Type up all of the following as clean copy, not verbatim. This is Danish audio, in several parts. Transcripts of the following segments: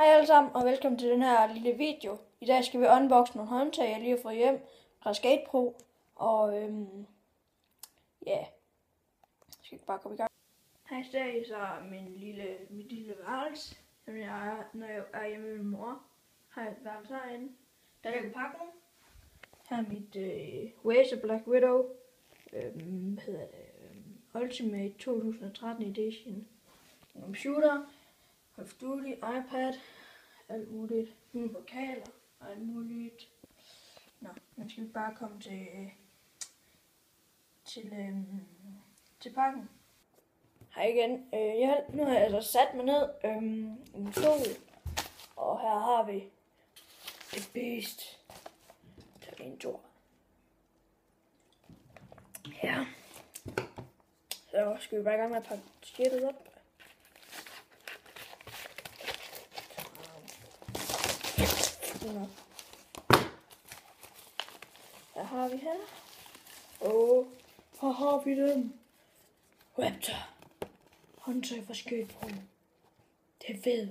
Hej alle sammen og velkommen til den her lille video. I dag skal vi unboxe nogle håndtag, jeg lige har fået hjem fra SkatePro. Og ja, skal vi bare komme i gang. Her i dag så er mit lille værelse. Når jeg er hjemme med min mor, har jeg et værelse herinde. Der ligger pakken. Her er mit Razer Black Widow. Ultimate 2013 Edition. Computer. Call of Duty, iPad, alt muligt, nogle vokaler og alt muligt. Nå, nu skal vi bare komme til pakken. Hej igen. Nu har jeg altså sat mig ned i en stol, og her har vi et beast. Der er en tur. Ja. Så skal vi bare i gang med at pakke skidtet op. Hvad har vi her? Her har vi den. Raptor. Håndtag fra SkatePro. Det er fedt.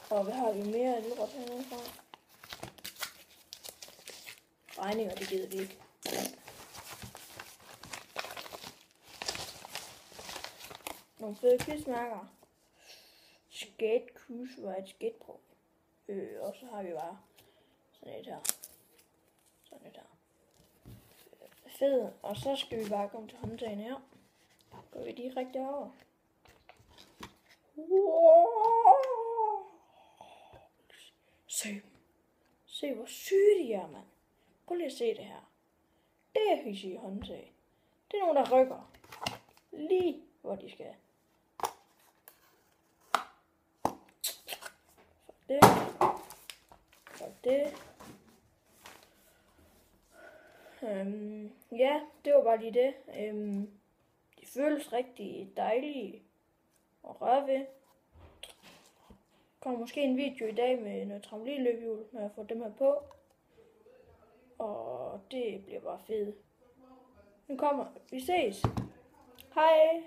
Og hvad har vi mere af lort hernede fra? Regninger, det gider vi ikke. Nogle fede quizmærker. Skate Cruise Ride SkatePro. Og så har vi bare sådan et her. Sådan et her. Fed. Og så skal vi bare komme til håndtagene her. Går vi direkte over. Wow. Se. Se hvor syge de er, mand. Prøv lige at se det her. Det er hissige håndtag. Det er nogen, der rykker. Lige hvor de skal. Det. Og det. Ja, det var bare lige det. De føles rigtig dejlige at røre ved. Kommer måske en video i dag med noget trampolinløbehjul, når jeg får dem her på. Og det bliver bare fedt. Nu kommer. Vi ses. Hej.